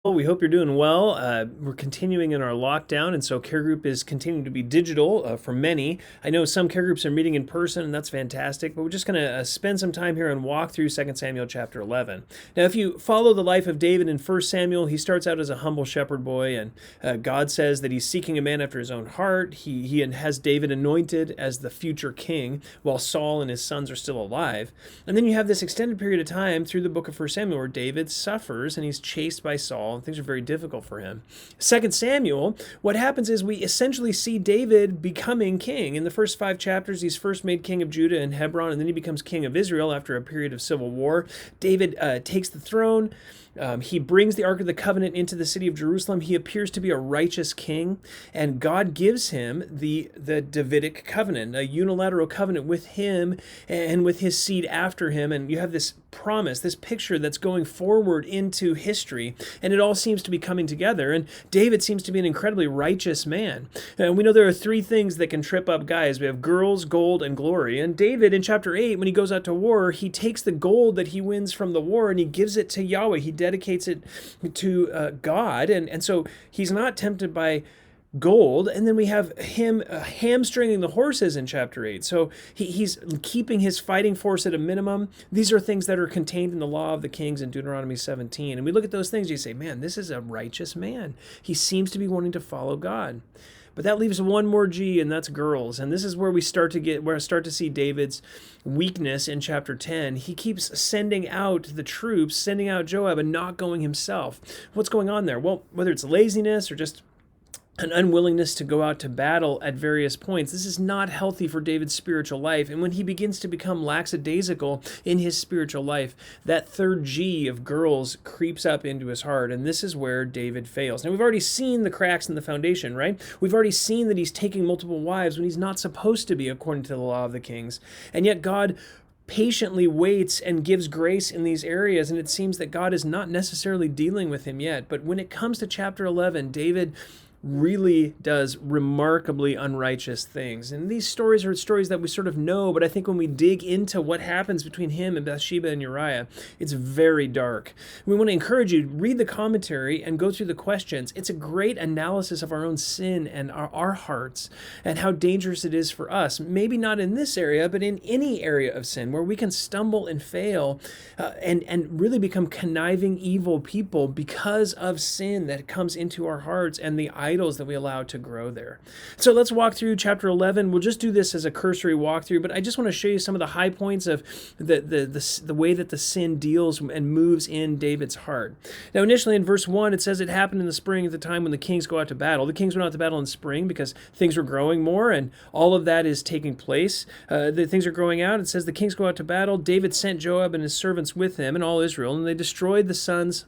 Well, we hope you're doing well. We're continuing in our lockdown, and so care group is continuing to be digital for many. I know some care groups are meeting in person, and that's fantastic, but we're just going to spend some time here and walk through 2 Samuel chapter 11. Now, if you follow the life of David in 1 Samuel, he starts out as a humble shepherd boy, and God says that he's seeking a man after his own heart. He has David anointed as the future king, while Saul and his sons are still alive. And then you have this extended period of time through the book of 1 Samuel where David suffers, and he's chased by Saul, and things are very difficult for him. 2 Samuel, what happens is we essentially see David becoming king. In the first 5 chapters, he's first made king of Judah and Hebron, and then he becomes king of Israel after a period of civil war. David takes the throne. He brings the Ark of the Covenant into the city of Jerusalem. He appears to be a righteous king, and God gives him the Davidic covenant, a unilateral covenant with him and with his seed after him. And you have this promise, this picture that's going forward into history, and it all seems to be coming together. And David seems to be an incredibly righteous man. And we know there are 3 things that can trip up guys. We have girls, gold, and glory. And David, in chapter 8, when he goes out to war, he takes the gold that he wins from the war and he gives it to Yahweh. He dedicates it to God. And so he's not tempted by gold. And then we have him hamstringing the horses in chapter 8. So he's keeping his fighting force at a minimum. These are things that are contained in the law of the kings in Deuteronomy 17. And we look at those things, you say, man, this is a righteous man. He seems to be wanting to follow God. But that leaves one more G, and that's girls. And this is where we start to see David's weakness in chapter 10. He keeps sending out the troops, sending out Joab, and not going himself. What's going on there? Well, whether it's laziness or just an unwillingness to go out to battle at various points. This is not healthy for David's spiritual life. And when he begins to become lackadaisical in his spiritual life, that third G of girls creeps up into his heart. And this is where David fails. Now, we've already seen the cracks in the foundation, right? We've already seen that he's taking multiple wives when he's not supposed to be, according to the law of the kings. And yet God patiently waits and gives grace in these areas, and it seems that God is not necessarily dealing with him yet. But when it comes to chapter 11, David really does remarkably unrighteous things. And these stories are stories that we sort of know, but I think when we dig into what happens between him and Bathsheba and Uriah, it's very dark. We want to encourage you to read the commentary and go through the questions. It's a great analysis of our own sin and our hearts and how dangerous it is for us. Maybe not in this area, but in any area of sin where we can stumble and fail and really become conniving, evil people because of sin that comes into our hearts and the idols that we allow to grow there. So let's walk through chapter 11. We'll just do this as a cursory walkthrough, but I just want to show you some of the high points of the way that the sin deals and moves in David's heart. Now, initially in verse 1, it says it happened in the spring at the time when the kings go out to battle. The kings went out to battle in spring because things were growing more, and all of that is taking place. The things are growing out. It says the kings go out to battle. David sent Joab and his servants with him and all Israel, and they destroyed the sons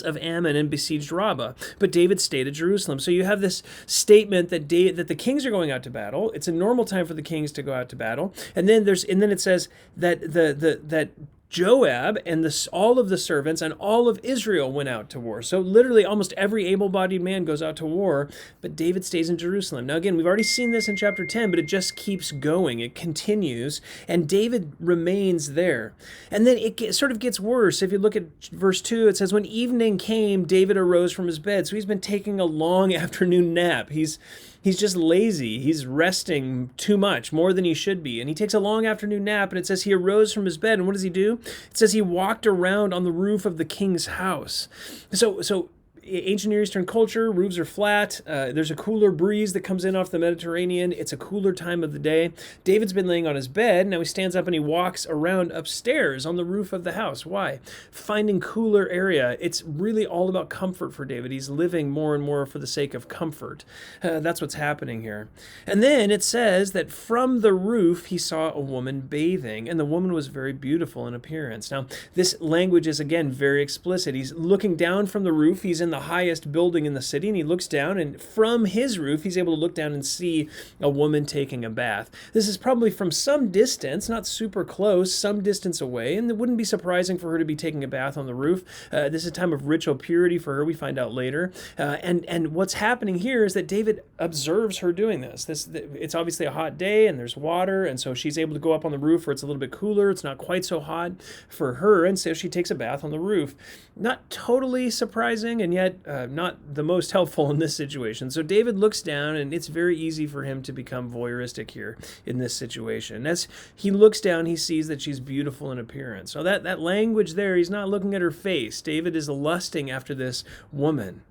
of Ammon and besieged Rabbah. But David stayed at Jerusalem. So you have this statement that the kings are going out to battle. It's a normal time for the kings to go out to battle. And then it says that that Joab and all of the servants and all of Israel went out to war. So literally almost every able-bodied man goes out to war, but David stays in Jerusalem. Now again, we've already seen this in chapter 10, but it just keeps going. It continues, and David remains there. And then it sort of gets worse. If you look at verse 2, it says, when evening came, David arose from his bed. So he's been taking a long afternoon nap. He's just lazy. He's resting too much, more than he should be. And he takes a long afternoon nap, and it says he arose from his bed. And what does he do? It says he walked around on the roof of the king's house. So ancient Near Eastern culture, roofs are flat. There's a cooler breeze that comes in off the Mediterranean. It's a cooler time of the day. David's been laying on his bed. Now he stands up and he walks around upstairs on the roof of the house. Why? Finding cooler area. It's really all about comfort for David. He's living more and more for the sake of comfort. That's what's happening here. And then it says that from the roof he saw a woman bathing, and the woman was very beautiful in appearance. Now, this language is, again, very explicit. He's looking down from the roof. He's in the highest building in the city, and he looks down, and from his roof, he's able to look down and see a woman taking a bath. This is probably from some distance, not super close, some distance away, and it wouldn't be surprising for her to be taking a bath on the roof. This is a time of ritual purity for her, we find out later. And what's happening here is that David observes her doing this. It's obviously a hot day, and there's water, and so she's able to go up on the roof where it's a little bit cooler. It's not quite so hot for her, and so she takes a bath on the roof. Not totally surprising, and yet not the most helpful in this situation. So David looks down, and it's very easy for him to become voyeuristic here in this situation. As he looks down, he sees that she's beautiful in appearance. So that language there, he's not looking at her face. David is lusting after this woman.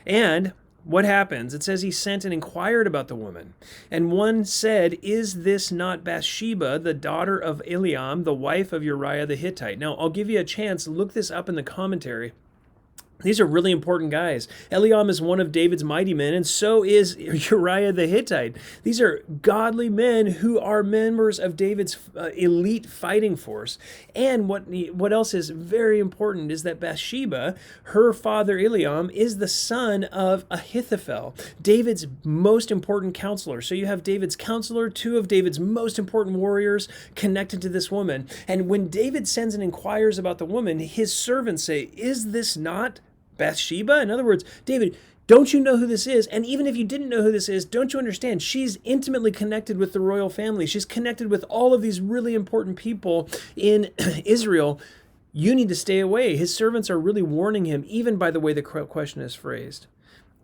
And what happens? It says he sent and inquired about the woman. And one said, "Is this not Bathsheba, the daughter of Eliam, the wife of Uriah the Hittite?" Now, I'll give you a chance. Look this up in the commentary. These are really important guys. Eliam is one of David's mighty men, and so is Uriah the Hittite. These are godly men who are members of David's elite fighting force. And what else is very important is that Bathsheba, her father Eliam, is the son of Ahithophel, David's most important counselor. So you have David's counselor, two of David's most important warriors connected to this woman. And when David sends and inquires about the woman, his servants say, "Is this not Bathsheba?" In other words, David, don't you know who this is? And even if you didn't know who this is, don't you understand? She's intimately connected with the royal family. She's connected with all of these really important people in Israel. You need to stay away. His servants are really warning him, even by the way the question is phrased.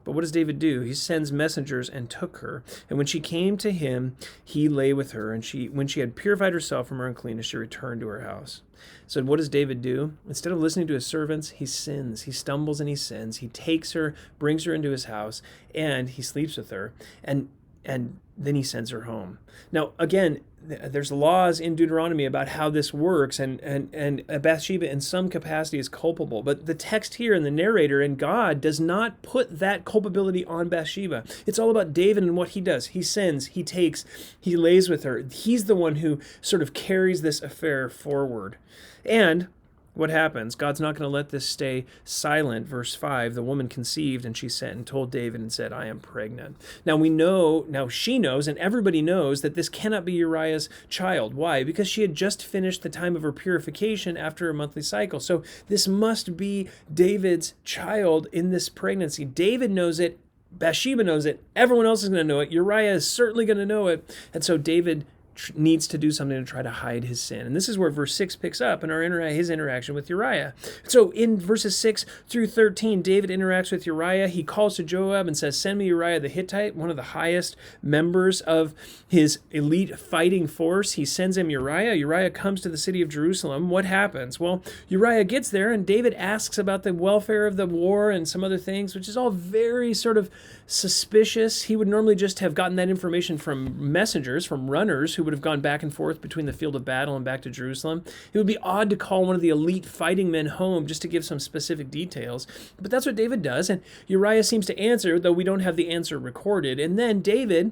But what does David do? He sends messengers and took her. And when she came to him, he lay with her. And when she had purified herself from her uncleanness, she returned to her house. So what does David do? Instead of listening to his servants, he sins. He stumbles and he sins. He takes her, brings her into his house, and he sleeps with her. And then he sends her home. Now, again, there's laws in Deuteronomy about how this works, and Bathsheba in some capacity is culpable. But the text here and the narrator and God does not put that culpability on Bathsheba. It's all about David and what he does. He sins, he takes, he lays with her. He's the one who sort of carries this affair forward. And what happens? God's not going to let this stay silent. Verse 5, the woman conceived, and she sent and told David and said, "I am pregnant." Now she knows, and everybody knows, that this cannot be Uriah's child. Why? Because she had just finished the time of her purification after her monthly cycle. So this must be David's child in this pregnancy. David knows it. Bathsheba knows it. Everyone else is going to know it. Uriah is certainly going to know it. And so David needs to do something to try to hide his sin. And this is where verse 6 picks up in his interaction with Uriah. So in verses 6 through 13, David interacts with Uriah. He calls to Joab and says, "Send me Uriah the Hittite," one of the highest members of his elite fighting force. He sends him Uriah. Uriah comes to the city of Jerusalem. What happens? Well, Uriah gets there, and David asks about the welfare of the war and some other things, which is all very sort of suspicious. He would normally just have gotten that information from messengers, from runners who would have gone back and forth between the field of battle and back to Jerusalem. It would be odd to call one of the elite fighting men home just to give some specific details. But that's what David does, and Uriah seems to answer, though we don't have the answer recorded. And then David,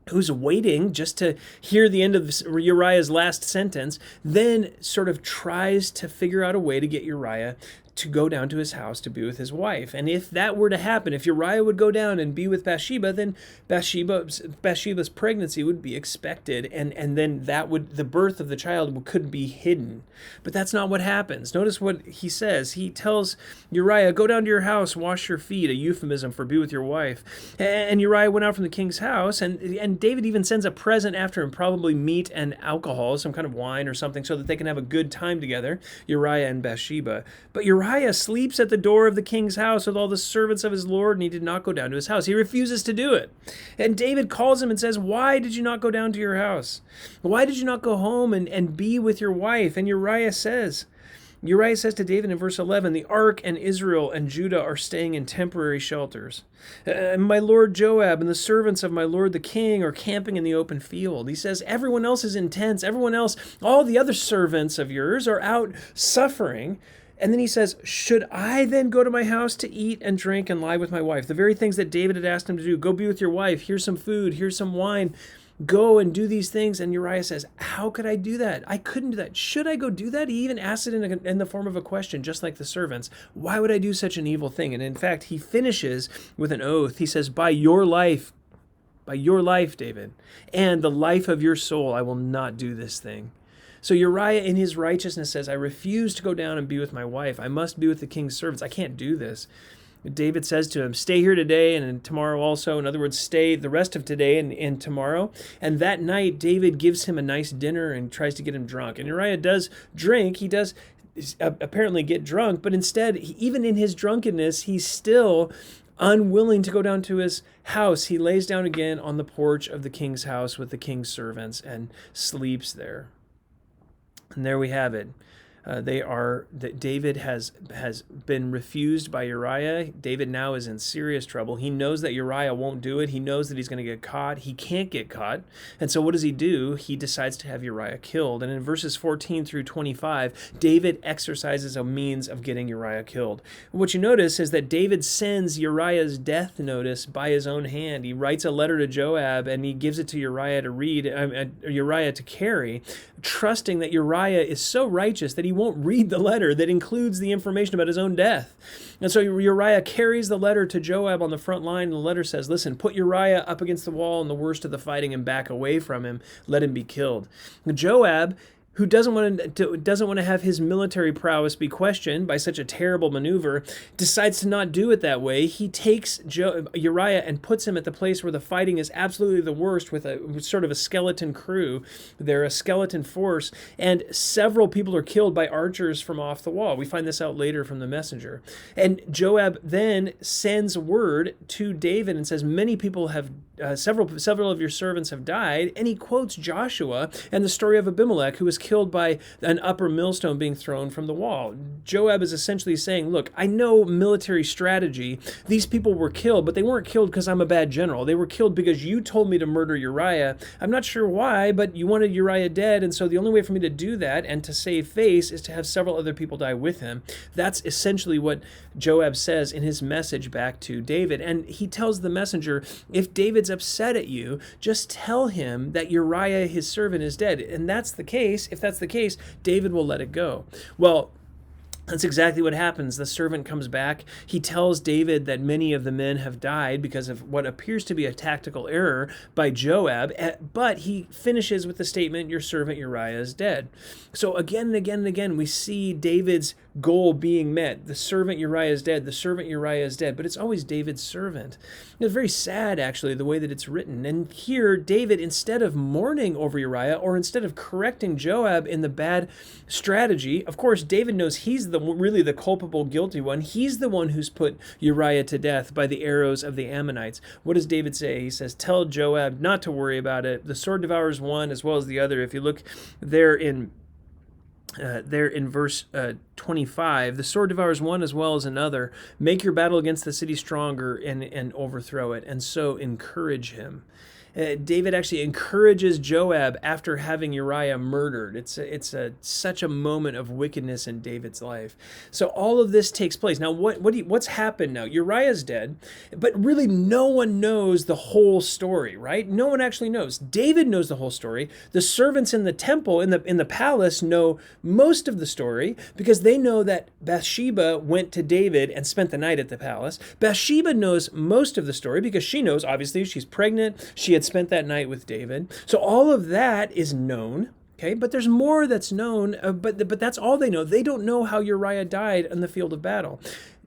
who's waiting just to hear the end of Uriah's last sentence, then sort of tries to figure out a way to get Uriah to go down to his house to be with his wife. And if that were to happen, if Uriah would go down and be with Bathsheba, then Bathsheba's pregnancy would be expected, and then the birth of the child could be hidden. But that's not what happens. Notice what he says. He tells Uriah, "Go down to your house, wash your feet," a euphemism for be with your wife. And Uriah went out from the king's house, and David even sends a present after him, probably meat and alcohol, some kind of wine or something, so that they can have a good time together, Uriah and Bathsheba. But Uriah sleeps at the door of the king's house with all the servants of his lord, and he did not go down to his house. He refuses to do it. And David calls him and says, "Why did you not go down to your house? Why did you not go home and be with your wife?" And Uriah says to David in verse 11, "The ark and Israel and Judah are staying in temporary shelters. My lord Joab and the servants of my lord the king are camping in the open field." He says, everyone else is in tents. Everyone else, all the other servants of yours are out suffering. And then he says, "Should I then go to my house to eat and drink and lie with my wife?" The very things that David had asked him to do. Go be with your wife. Here's some food. Here's some wine. go and do these things. And Uriah says, how could I do that? I couldn't do that. Should I go do that? He even asks it in the form of a question, just like the servants. Why would I do such an evil thing? And in fact, he finishes with an oath. He says, by your life, David, and the life of your soul, I will not do this thing. So Uriah in his righteousness says, I refuse to go down and be with my wife. I must be with the king's servants. I can't do this. David says to him, stay here today and tomorrow also. In other words, stay the rest of today and tomorrow. And that night, David gives him a nice dinner and tries to get him drunk. And Uriah does drink. He does apparently get drunk, but instead, even in his drunkenness, he's still unwilling to go down to his house. He lays down again on the porch of the king's house with the king's servants and sleeps there. And there we have it. David has been refused by Uriah. David now is in serious trouble. He knows that Uriah won't do it. He knows that he's going to get caught. He can't get caught. And so what does he do? He decides to have Uriah killed. And in verses 14 through 25, David exercises a means of getting Uriah killed. What you notice is that David sends Uriah's death notice by his own hand. He writes a letter to Joab and he gives it to Uriah to read, Uriah to carry, trusting that Uriah is so righteous that he won't read the letter that includes the information about his own death. And so Uriah carries the letter to Joab on the front line, and the letter says, listen, put Uriah up against the wall in the worst of the fighting and back away from him. Let him be killed. Joab, who doesn't want to have his military prowess be questioned by such a terrible maneuver, decides to not do it that way. He takes Uriah and puts him at the place where the fighting is absolutely the worst, with sort of a skeleton crew. They're a skeleton force, and several people are killed by archers from off the wall. We find this out later from the messenger. And Joab then sends word to David and says, many people have several of your servants have died, and he quotes Joshua and the story of Abimelech, who was killed by an upper millstone being thrown from the wall. Joab is essentially saying, look, I know military strategy. These people were killed, but they weren't killed because I'm a bad general. They were killed because you told me to murder Uriah. I'm not sure why, but you wanted Uriah dead, and so the only way for me to do that and to save face is to have several other people die with him. That's essentially what Joab says in his message back to David. And he tells the messenger, if David's upset at you, just tell him that Uriah, his servant, is dead. And that's the case. If that's the case, David will let it go. Well, that's exactly what happens. The servant comes back. He tells David that many of the men have died because of what appears to be a tactical error by Joab, but he finishes with the statement, your servant Uriah is dead. So again and again and again, we see David's goal being met. The servant Uriah is dead. The servant Uriah is dead. But it's always David's servant. It's very sad, actually, the way that it's written. And here, David, instead of mourning over Uriah, or instead of correcting Joab in the bad strategy, of course, David knows he's really the culpable, guilty one. He's the one who's put Uriah to death by the arrows of the Ammonites. What does David say? He says, tell Joab not to worry about it. The sword devours one as well as the other. If you look there in verse 25, the sword devours one as well as another. Make your battle against the city stronger and overthrow it. And so encourage him. David actually encourages Joab after having Uriah murdered. It's such a moment of wickedness in David's life. So all of this takes place. Now, what's happened now? Uriah's dead, but really no one knows the whole story, right? No one actually knows. David knows the whole story. The servants in the temple, in the palace, know most of the story because they know that Bathsheba went to David and spent the night at the palace. Bathsheba knows most of the story because she knows, obviously, she's pregnant. She had spent that night with David. So all of that is known, okay? But there's more that's known, but that's all they know. They don't know how Uriah died in the field of battle.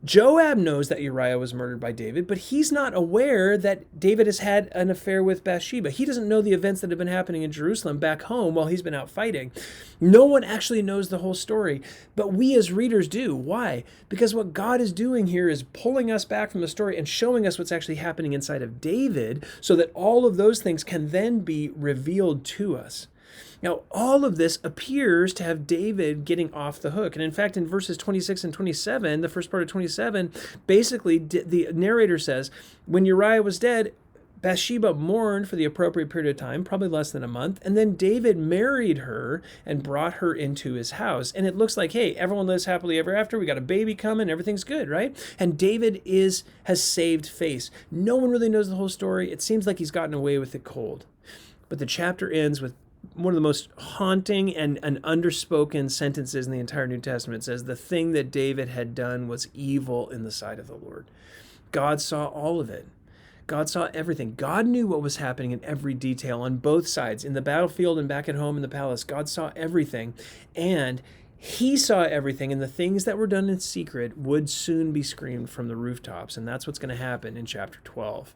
Joab knows that Uriah was murdered by David, but he's not aware that David has had an affair with Bathsheba. He doesn't know the events that have been happening in Jerusalem back home while he's been out fighting. No one actually knows the whole story, but we as readers do. Why? Because what God is doing here is pulling us back from the story and showing us what's actually happening inside of David so that all of those things can then be revealed to us. Now, all of this appears to have David getting off the hook. And in fact, in verses 26 and 27, the first part of 27, basically the narrator says, when Uriah was dead, Bathsheba mourned for the appropriate period of time, probably less than a month, and then David married her and brought her into his house. And it looks like, hey, everyone lives happily ever after. We got a baby coming, everything's good, right? And David has saved face. No one really knows the whole story. It seems like he's gotten away with it cold. But the chapter ends with one of the most haunting and underspoken sentences in the entire New Testament. It says, the thing that David had done was evil in the sight of the Lord. God saw all of it. God saw everything. God knew what was happening in every detail on both sides, in the battlefield and back at home in the palace. God saw everything. And he saw everything, and the things that were done in secret would soon be screamed from the rooftops. And that's what's going to happen in chapter 12.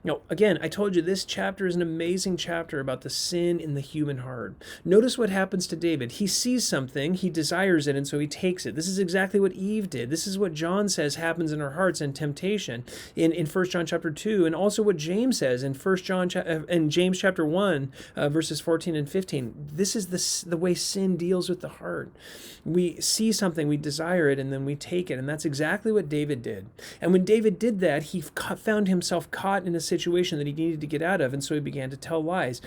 Now, again, I told you this chapter is an amazing chapter about the sin in the human heart. Notice what happens to David. He sees something, he desires it, and so he takes it. This is exactly what Eve did. This is what John says happens in our hearts in temptation in 1 John chapter 2, and also what James says in James chapter 1, verses 14 and 15. This is the way sin deals with the heart. We see something, we desire it, and then we take it, and that's exactly what David did. And when David did that, he found himself caught in a situation that he needed to get out of, and so he began to tell lies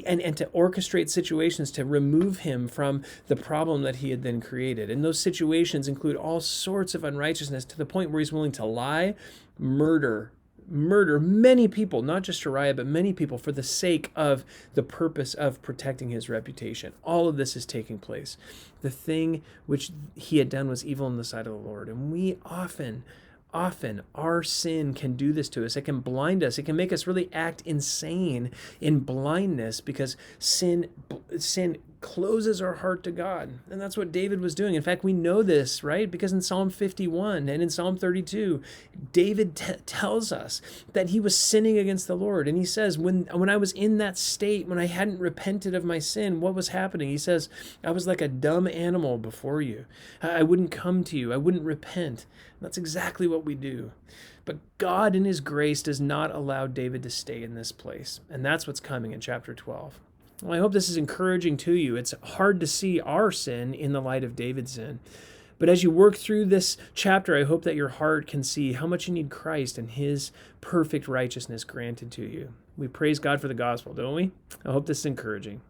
and to orchestrate situations to remove him from the problem that he had then created. And those situations include all sorts of unrighteousness to the point where he's willing to lie, murder many people, not just Uriah, but many people for the sake of the purpose of protecting his reputation. All of this is taking place. The thing which he had done was evil in the sight of the Lord. And we often our sin can do this to us. It can blind us. It can make us really act insane in blindness because sin closes our heart to God. And that's what David was doing. In fact, we know this, right? Because in Psalm 51 and in Psalm 32, David tells us that he was sinning against the Lord. And he says, when I was in that state, when I hadn't repented of my sin, what was happening? He says, I was like a dumb animal before you. I wouldn't come to you. I wouldn't repent. That's exactly what we do. But God in his grace does not allow David to stay in this place. And that's what's coming in chapter 12. Well, I hope this is encouraging to you. It's hard to see our sin in the light of David's sin. But as you work through this chapter, I hope that your heart can see how much you need Christ and his perfect righteousness granted to you. We praise God for the gospel, don't we? I hope this is encouraging.